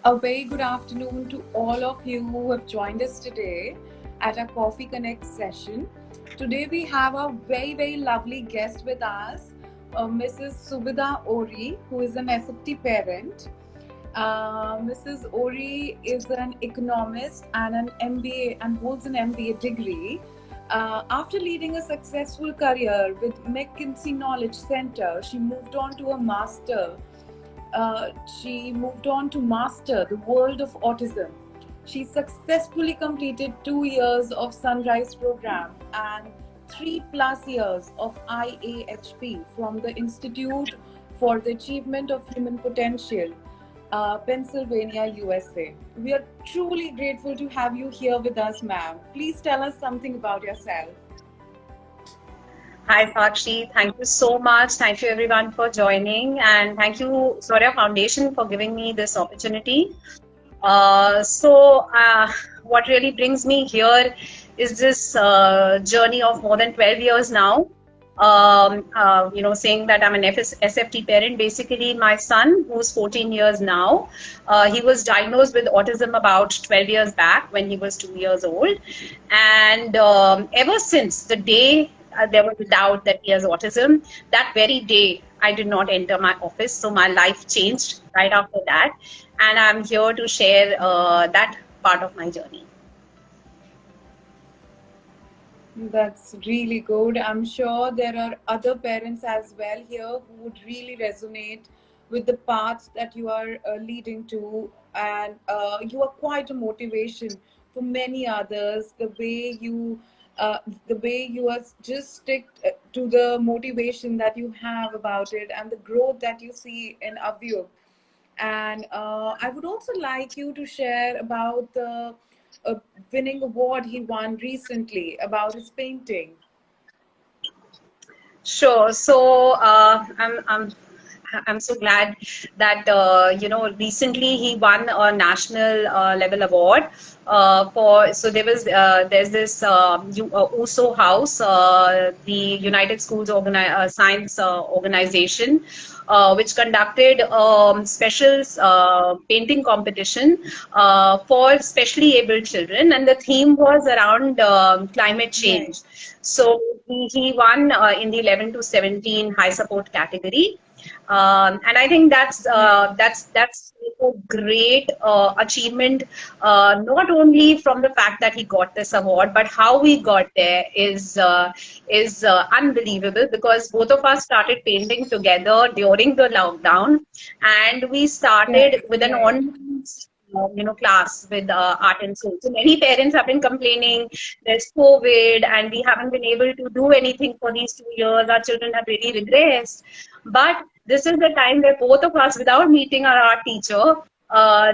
A very good afternoon to all of you who have joined us today at our Coffee Connect session. Today we have a very lovely guest with us, Mrs. Suvidha Ori, who is an SFT parent. Mrs. Ori is an economist and an MBA and holds an MBA degree. After leading a successful career with McKinsey Knowledge Center, she moved on to master the world of autism. She successfully completed 2 years of Sunrise program and 3+ years of IAHP from the Institute for the Achievement of Human Potential, Pennsylvania, USA. We are truly grateful to have you here with us, ma'am. Please tell us something about yourself. Hi, Sakshi. Thank you so much. Thank you, everyone, for joining. And thank you, Surya Foundation, for giving me this opportunity. What really brings me here is this journey of more than 12 years now. Saying that I'm an SFT parent. Basically, my son, who's 14 years now, he was diagnosed with autism about 12 years back when he was 2 years old. And ever since the day there was a doubt that he has autism, that very day I did not enter my office. So my life changed right after that. And I'm here to share that part of my journey. That's really good. I'm sure there are other parents as well here who would really resonate with the paths that you are leading to, and you are quite a motivation for many others. The way you are just stick to the motivation that you have about it, and the growth that you see in Avyug. And I would also like you to share about the uh, winning award he won recently about his painting. Sure. I'm so glad that recently he won a national level award for. So there's this USO House, the United Schools Science Organization, which conducted special painting competition for specially abled children, and the theme was around climate Right. change. So he won in the 11 to 17 high support category. And I think Right. that's a great achievement, not only from the fact that he got this award, but how we got there is unbelievable, because both of us started painting together during the lockdown, and we started Right. with an Right. online class with art and soul. So many parents have been complaining there's COVID and we haven't been able to do anything for these 2 years. Our children have really regressed. But this is the time where both of us, without meeting our art teacher,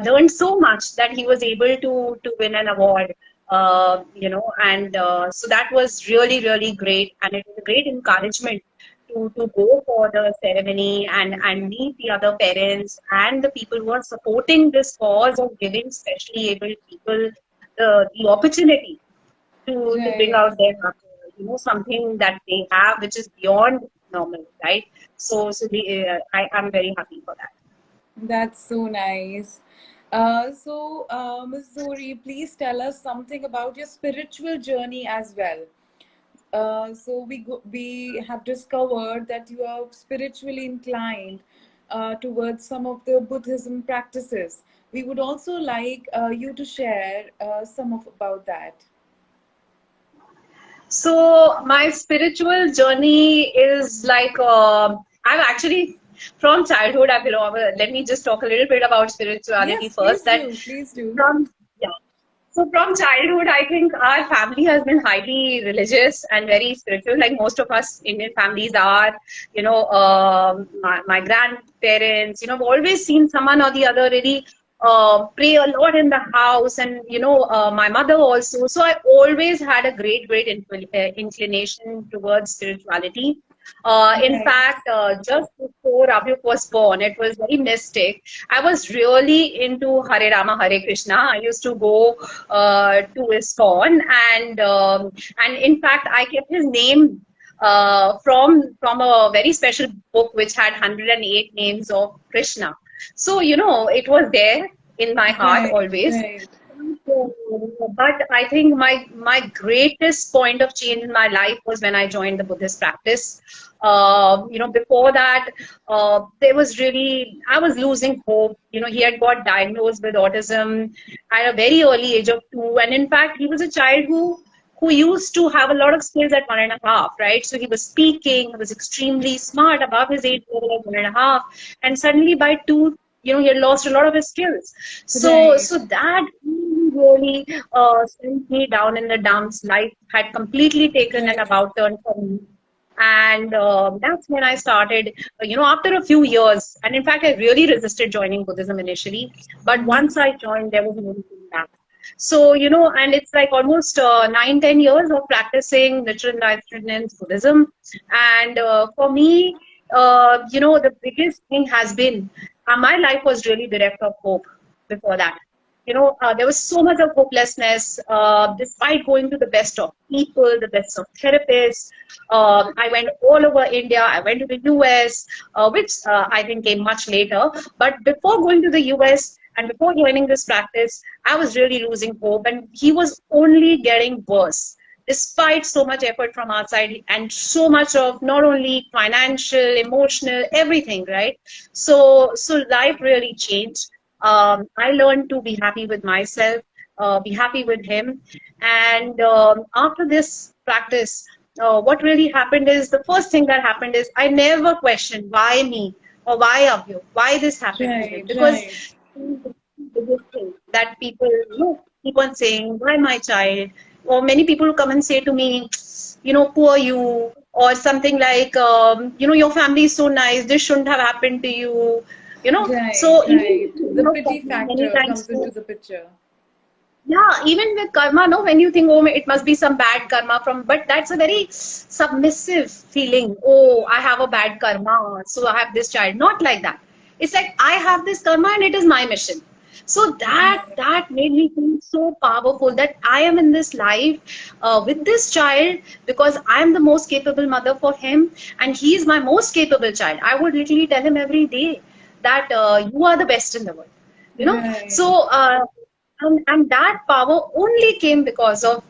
learned so much that he was able to win an award. And so that was really great, and it was a great encouragement to go for the ceremony and meet the other parents and the people who are supporting this cause of giving specially abled people the opportunity to bring Right. out their something that they have which is beyond normal, right? I'm very happy for that. That's so nice. Ms. Zori, please tell us something about your spiritual journey as well. We have discovered that you are spiritually inclined towards some of the Buddhism practices. We would also like you to share some of about that. So my spiritual journey is like I've actually from childhood I belong. Let me just talk a little bit about spirituality Yes, first. please That do. Please do. from yeah. So from childhood, I think our family has been highly religious and very spiritual, like most of us Indian families are. My grandparents, I've always seen someone or the other really pray a lot in the house, and my mother also. So I always had a great inclination towards spirituality. In Right. fact, just before Abhyuk was born, it was very mystic. I was really into Hare Rama, Hare Krishna. I used to go to ISKCON, and in fact, I kept his name from a very special book which had 108 names of Krishna. So it was there. in my heart Right, always. right, But I think my greatest point of change in my life was when I joined the Buddhist practice. Before that, there was really I was losing hope. He had got diagnosed with autism at a very early age of 2, and in fact, he was a child who used to have a lot of skills at 1.5, right? So he was speaking, he was extremely smart above his age level at 1.5, and suddenly by 2, he had lost a lot of his skills. So right, that really sent me down in the dumps. Life had completely taken an right. about turn for me. And that's when I started, after a few years. And in fact, I really resisted joining Buddhism initially. But once I joined, there was no looking back. So, and it's like almost 9, 10 years of practicing literal life transcendence Buddhism. And for me, the biggest thing has been my life was really bereft of hope before that. There was so much of hopelessness, despite going to the best of people, the best of therapists. I went all over India. I went to the US, which I think came much later. But before going to the US and before joining this practice, I was really losing hope, and he was only getting worse. Despite so much effort from our side and so much of not only financial, emotional, everything, right? So life really changed. I learned to be happy with myself, be happy with him. And after this practice, what really happened is the first thing that happened is I never questioned why me or why of you, why this happened to him. Right, Because right. the biggest thing that people keep on saying, why my child? Or many people who come and say to me, poor you, or something like, your family is so nice, this shouldn't have happened to you. Right, So even right. The pity many factor times, comes into the picture. yeah, even with karma, no, when you think, oh, it must be some bad karma from, but that's a very submissive feeling. Oh, I have a bad karma, so I have this child. Not like that. It's like I have this karma and it is my mission. So that made me feel so powerful that I am in this life with this child because I am the most capable mother for him, and he is my most capable child. I would literally tell him every day that you are the best in the world. Right. So and that power only came because of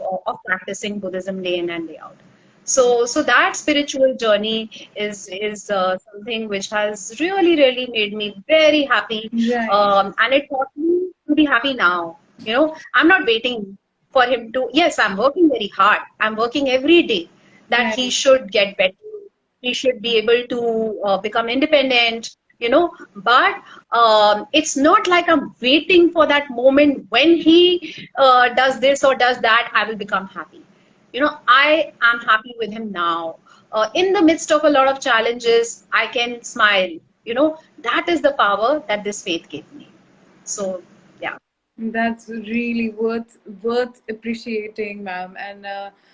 practicing Buddhism day in and day out. So that spiritual journey is something which has really made me very happy, Right. and it taught me to be happy now. I'm not waiting for him to. Yes, I'm working very hard. I'm working every day that he Right. should get better. He should be able to become independent. But it's not like I'm waiting for that moment when he does this or does that, I will become happy. I am happy with him now. In the midst of a lot of challenges, I can smile. That is the power that this faith gave me. So, yeah. That's really worth appreciating, ma'am. And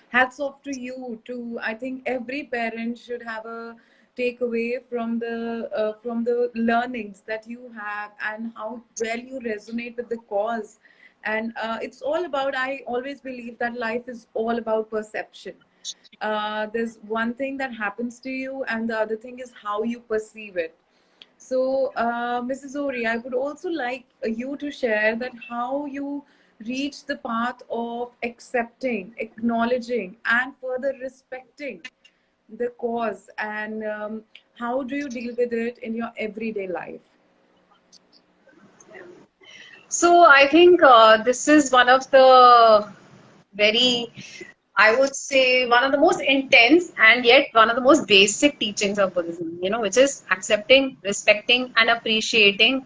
hats off to you too. I think every parent should have a takeaway from the learnings that you have and how well you resonate with the cause. And it's all about. I always believe that life is all about perception. There's one thing that happens to you, and the other thing is how you perceive it. So, Mrs. Ori, I would also like you to share that how you reach the path of accepting, acknowledging, and further respecting the cause, and how do you deal with it in your everyday life? So I think this is one of the very, I would say, one of the most intense and yet one of the most basic teachings of Buddhism, which is accepting, respecting, and appreciating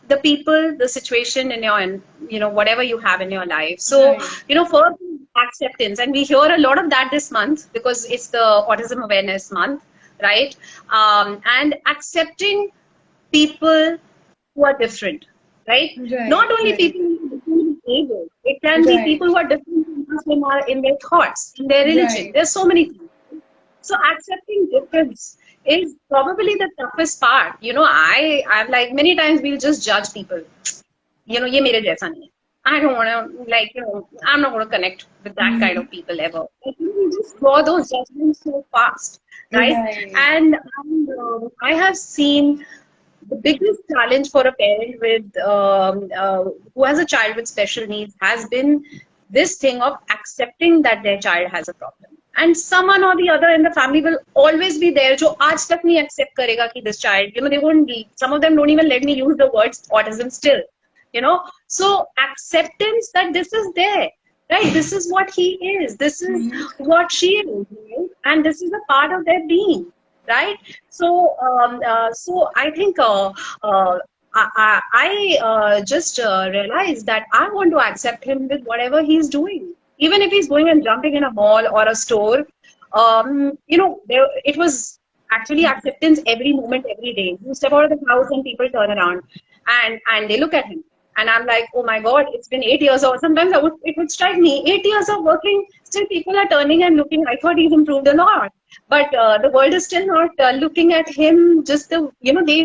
the people, the situation in your, whatever you have in your life. So, Right, first acceptance, and we hear a lot of that this month because it's the Autism Awareness Month, right? And accepting people who are different, right? Not right, only right, people who are different in behavior, it can be people right, who are different from us in their thoughts, in their religion. right. There's so many things. So accepting difference is probably the toughest part. I'm like many times we'll just judge people. ये मेरे जैसा नहीं है. I don't want to I'm not going to connect with that kind Mhm. of people ever. Like, we just draw those judgments so fast, right? Right, And I have seen the biggest challenge for a parent with who has a child with special needs has been this thing of accepting that their child has a problem. And someone or the other in the family will always be there जो आज तक नहीं accept करेगा कि this child, they won't, some of them don't even let me use the words autism still, so acceptance that this is there, right? This is what he is, this is Mm-hmm. what she is, right? And this is a part of their being, right? So I think I just realized that I want to accept him with whatever he's doing, even if he's going and jumping in a mall or a store. It was actually acceptance every moment, every day. You step out of the house and people turn around and they look at him. And I'm like, oh my God, it's been 8 years. Or sometimes it would strike me, 8 years of working, still people are turning and looking. I thought he's improved a lot. But the world is still not looking at him. They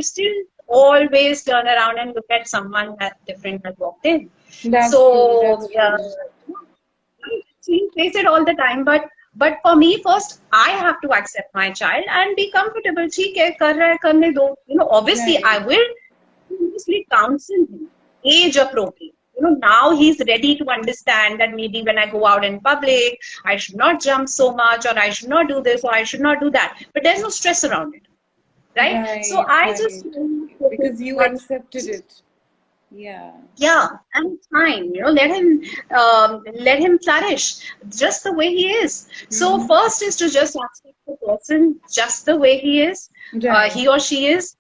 still always turn around and look at someone that different that walked in. That's true. So, That's true. she face it all the time, but for me first I have to accept my child and be comfortable. ठीक है, कर रहा है, करने दो. Obviously I Right. will obviously counsel him age appropriate. Now he's ready to understand that maybe when I go out in public I should not jump so much, or I should not do this, or I should not do that, but there's no stress around it, right? So Right. I just Right. focus Because you on accepted it. Yeah. yeah, and it's fine. Let him flourish just the way he is. So Mm-hmm. first is to just accept the person just the way he is, Right. he or she is,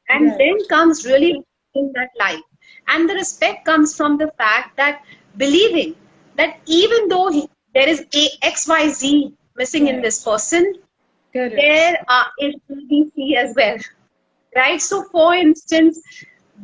and Right. then comes really in that life. And the respect comes from the fact that believing that even though there is a XYZ missing in this Right. person, Correct. there is ABC as well, right? So, for instance,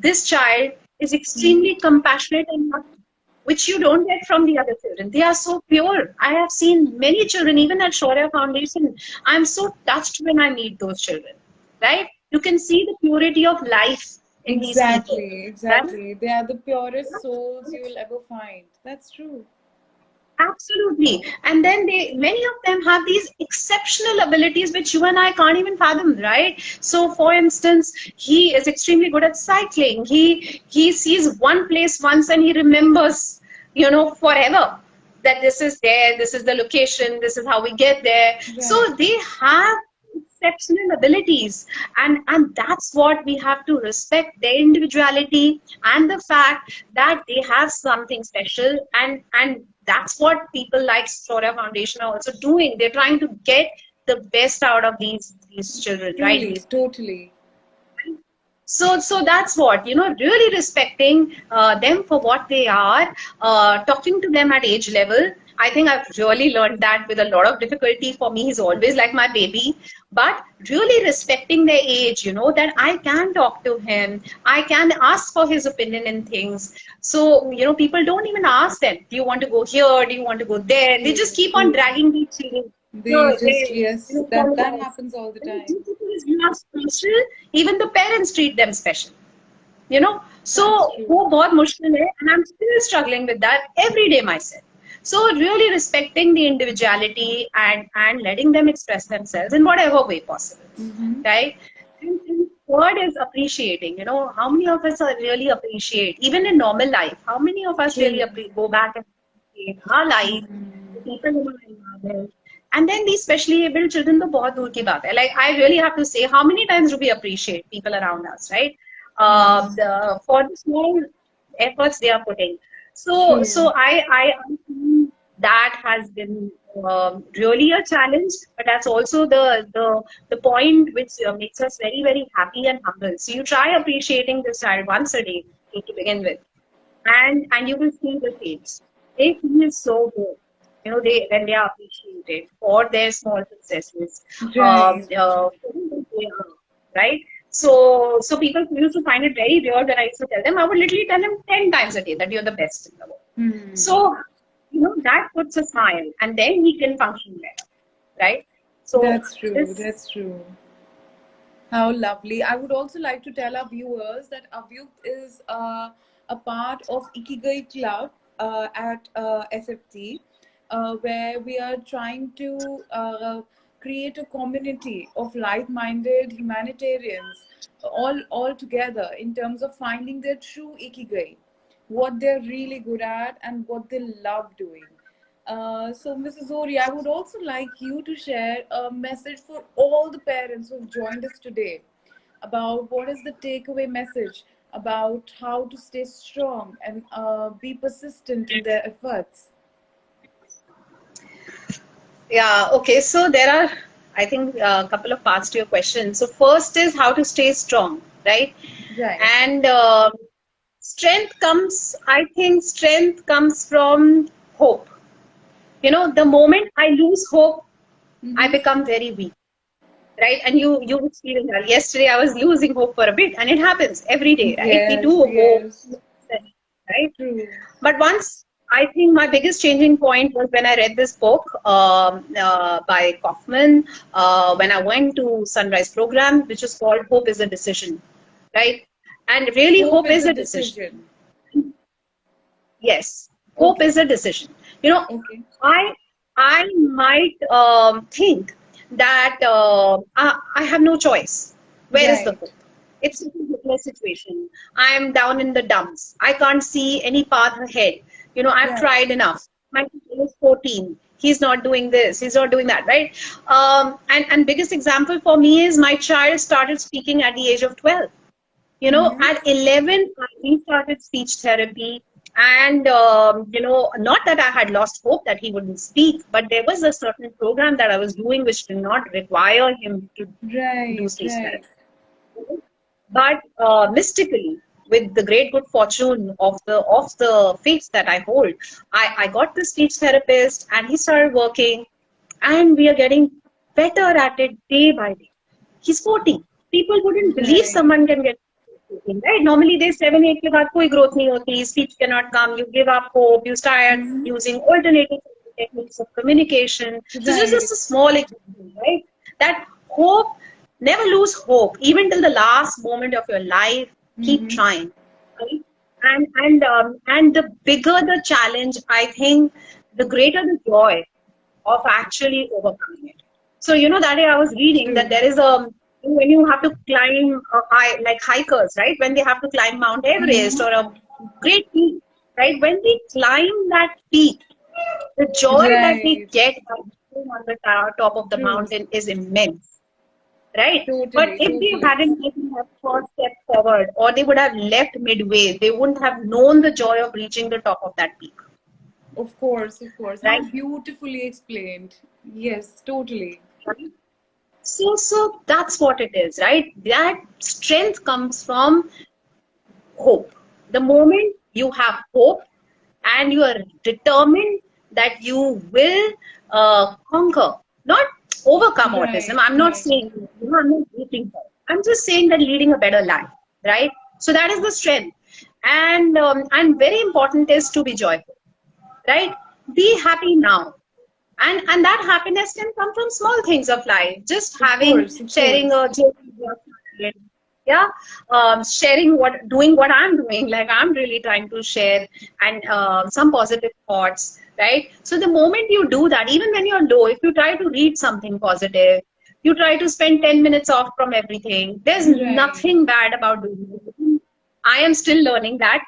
this child is Mm-hmm. extremely compassionate and loving, which you don't get from the other children. They are so pure. I have seen many children, even at Shaurya Foundation. I'm so touched when I meet those children, right? You can see the purity of life in these people, Exactly. right? Exactly. They are the purest souls you will ever find. That's true. Absolutely. And then many of them have these exceptional abilities which you and I can't even fathom, right? So for instance, he is extremely good at cycling. He sees one place once and he remembers, forever that this is there, this is the location, this is how we get there. So Right. they have exceptional abilities, and that's what we have to respect, their individuality and the fact that they have something special, and that's what people like Storia Foundation are also doing. They're trying to get the best out of these children, right? Truly. Totally. So that's what, really respecting them for what they are, talking to them at age level. I think I've really learned that with a lot of difficulty. For me, he's always like my baby, but really respecting their age, that I can talk to him, I can ask for his opinion in things. So, people don't even ask them, do you want to go here? Do you want to go there? They just True. keep on True. dragging these children. They Here, just, there, yes, that follow that us. happens all the And time. just because you are special, even the parents treat them special. So That's true. वो बहुत मुश्किल है, and I'm still struggling with that every day myself. So really respecting the individuality and letting them express themselves in whatever way possible, Mm-hmm. right? And third is appreciating. How many of us are really appreciate, even in normal life, how many of us really True. go back and appreciate our life, the people in our environment, and then these specially able children, तो बहुत दूर की बात है. Like I really have to say, how many times do we appreciate people around us, right? For the small efforts they are putting. So True. I think that has been really a challenge, but that's also the point which makes us very very happy and humble. So you try appreciating this child once a day to begin with, and you will see the change. They feel so good. They when they are appreciated for their small successes, Right. for who they are, right? So people used to find it very weird when I used to tell them. I would literally tell them 10 times a day that you're the best in the world. Hmm. So that puts a smile, and then he can function better, right? So That's true. this That's true. How lovely. I would also like to tell our viewers that Avyuk is a part of Ikigai Club at SFT, where we are trying to create a community of like-minded humanitarians all together in terms of finding their true ikigai, what they're really good at and what they love doing. So, Mrs. Ori, I would also like you to share a message for all the parents who've joined us today about what is the takeaway message about how to stay strong and be persistent in their efforts. Yeah, okay. So there are, I think, a couple of parts to your question. So first is how to stay strong, right? Right. And I think strength comes from hope. You know, the moment I lose hope, I Mm-hmm. become very weak, right? And you experienced that. Yesterday, I was losing hope for a bit, and it happens every day, right? We do Yes, hope, yes. right? True. But once I think my biggest changing point was when I read this book by Kaufman, when I went to Sunrise program, which is called Hope is a Decision, right? And really, Hope hope is is a a decision. decision. Yes, hope Okay. is a decision. You know, Okay. I I might think that I have no choice. Where is the Right. hope? It's a hopeless situation. I'm down in the dumps. I can't see any path ahead. You know, I've Right. tried enough. My kid is 14. He's not doing this. He's not doing that, right? And biggest example for me is my child started speaking at the age of 12. You know, Mm-hmm. at 11, I restarted speech therapy. And, you know, not that I had lost hope that he wouldn't speak, but there was a certain program that I was doing which did not require him to do Right. speech Right. therapy. But mystically, with the great good fortune of the faith that I hold, I got the speech therapist and he started working and we are getting better at it day by day. He's 40. People wouldn't believe Right. someone can get 14, right? Normally they 7, 8 के बाद कोई growth नहीं होती, speech cannot come, you give up hope, you start Mm-hmm. using alternative techniques of communication. So this is Right. just a small example, right? That hope, never lose hope, even till the last moment of your life, keep Mm-hmm. trying, right? And the bigger the challenge, I think, the greater the joy of actually overcoming it. So, you know, that day I was reading that True. there is a, when you have to climb a high, like hikers, right? When they have to climb Mount Everest or a Mm-hmm. great peak, right? When we climb that peak, the joy that we Right. get by being on the top of the True. mountain is immense, right? But Totally. if they Totally. hadn't taken that first step forward, or they would have left midway, they wouldn't have known the joy of reaching the top of that peak, Of course. Of course. How right? beautifully explained. Yes. Totally. Right? So that's what it is, right? That strength comes from hope. The moment you have hope and you are determined that you will conquer, not overcome autism. Right. I'm not Right. saying, you know, I'm not hating her. I'm just saying that leading a better life, right? So that is the strength. And very important is to be joyful, right? Be happy now, and that happiness can come from small things of life, just Of having, course. Of sharing a course. joke with your friend, yeah, sharing what, doing what I'm doing, like I'm really trying to share, and some positive thoughts, right? So the moment you do that, even when you're low, if you try to read something positive, you try to spend 10 minutes off from everything, there's Right. nothing bad about doing it. I am still learning that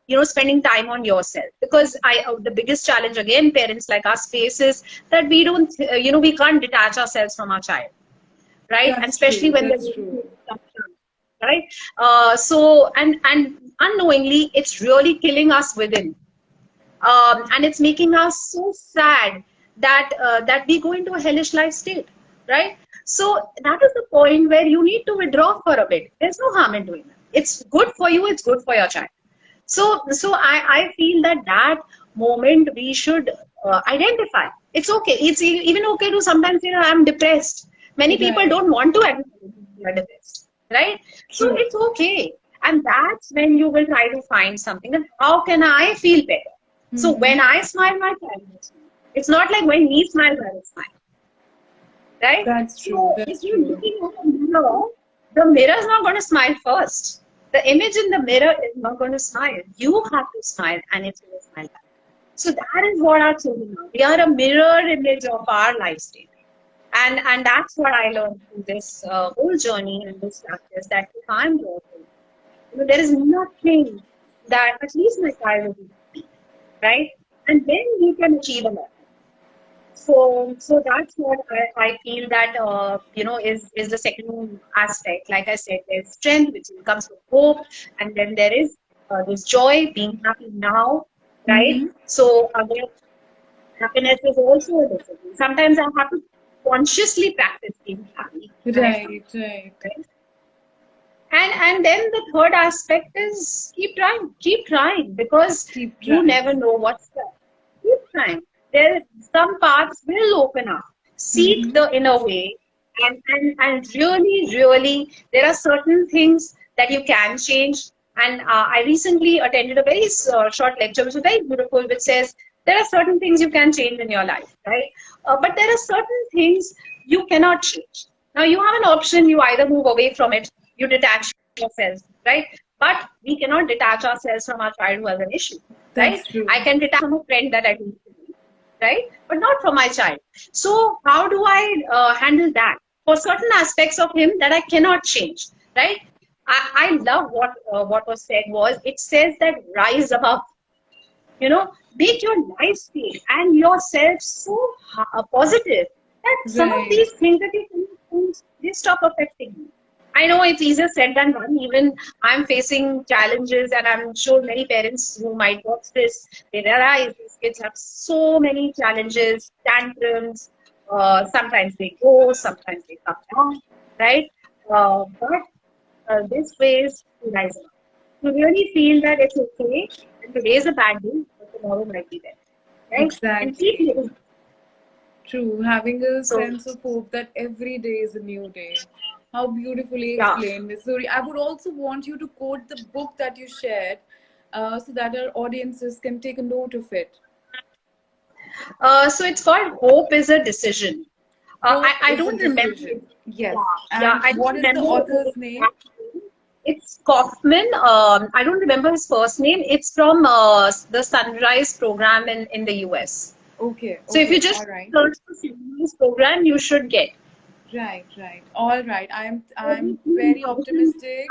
you know, spending time on yourself, because the biggest challenge again parents like us face is that we don't you know, we can't detach ourselves from our child, right? And That's especially true. when they're That's going true. through tough times, right? So and unknowingly it's really killing us within, and it's making us so sad that we go into a hellish life state, right? So that is the point where you need to withdraw for a bit. There's no harm in doing that. It's good for you, it's good for your child. So I feel that moment we should identify. It's okay. It's even okay to sometimes, you know, I'm depressed. Many people Right. don't want to admit they are depressed, right? So True. it's okay. And that's when you will try to find something. And how can I feel better? So Mm-hmm. when I smile, my child will smile. It's not like when he smiles, I will smile, right? That's true. So if That's you're true. looking at a mirror, the mirror is not going to smile first. The image in the mirror is not going to smile. You have to smile, and it's going to smile back. So that is what our children are. We are a mirror image of our life state. And that's what I learned through this whole journey and this practice, that if I'm working, there is nothing that at least my child will do, right? And then you can achieve a lot. So that's what I feel that is the second aspect. Like I said, there's strength, which comes with hope, and then there is this joy, being happy now, right? Mm-hmm. So again, happiness is also a discipline. Sometimes I have to consciously practice being happy when I feel, Right, right. right? And then the third aspect is keep trying, because Keep you trying. never know what's there. Keep trying. There, some paths will open up. Seek Mm-hmm. the inner way, and really, really, there are certain things that you can change. And I recently attended a very short lecture, which was very beautiful, which says there are certain things you can change in your life, right? But there are certain things you cannot change. Now you have an option. You either move away from it, you detach yourself, right? But we cannot detach ourselves from our child who has an issue, right? That's true. I can detach from a friend that I do, right? But not from my child. So how do I handle that? For certain aspects of him that I cannot change, right? I love what was said was, it says that rise above, make your life state and yourself so positive that some of Right. these things that you think, they stop affecting you. I know it's easier said than done. Even I'm facing challenges, and I'm sure many parents who might watch this, they realize these kids have so many challenges, tantrums. Sometimes they go, sometimes they come down, right? But this ways to rise up. To really feel that it's okay, and today's a bad day, but tomorrow might be better, right? And keep Exactly. living. True. Having a So, sense of hope that every day is a new day. How beautifully yeah. explained, Miss Suri. I would also want you to quote the book that you shared so that our audiences can take a note of it. So it's called Hope is a Decision. Hope I is a don't remember. decision. Yes. Yeah, And I don't what is the remember the author's name? exact name. It's Kaufman. I don't remember his first name. It's from the Sunrise program in the US. Okay, So if you okay, just all right. search the Sunrise program, you should get. Right, right. All right. I'm Everything very written. optimistic.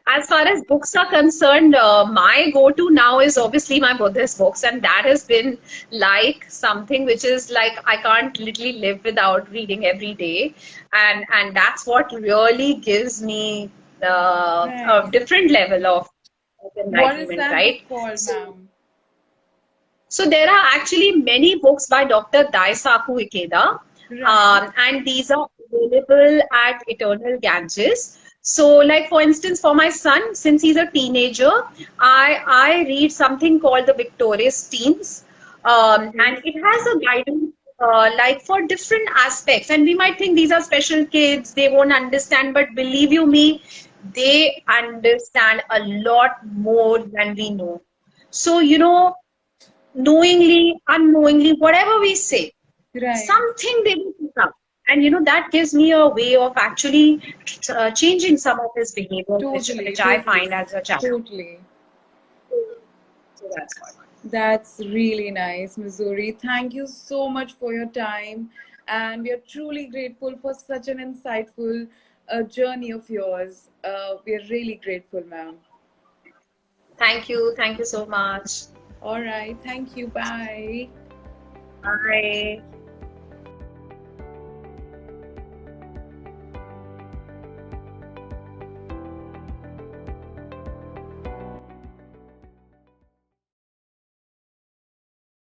As far as books are concerned, my go-to now is obviously my Buddhist books, and that has been like something which is like I can't literally live without reading every day, and that's what really gives me a Right. different level of What is enlightenment, that book right? called, So, ma'am? so there are actually many books by Dr. Daisaku Ikeda, Right. and these are available at Eternal Ganges. So, like for instance, for my son, since he's a teenager, I read something called the Victorious Teens, Okay. and it has a guidance like for different aspects. And we might think these are special kids; they won't understand, but believe you me, they understand a lot more than we know. So, knowingly, unknowingly, whatever we say, Right. something they will pick up. And that gives me a way of actually changing some of his behaviors, Totally, which I totally, find as a challenge. totally. So that's what. That's really nice, Missouri. Thank you so much for your time. And we are truly grateful for such an insightful journey of yours. We are really grateful, ma'am. Thank you so much. All right. Thank you. Bye. Bye.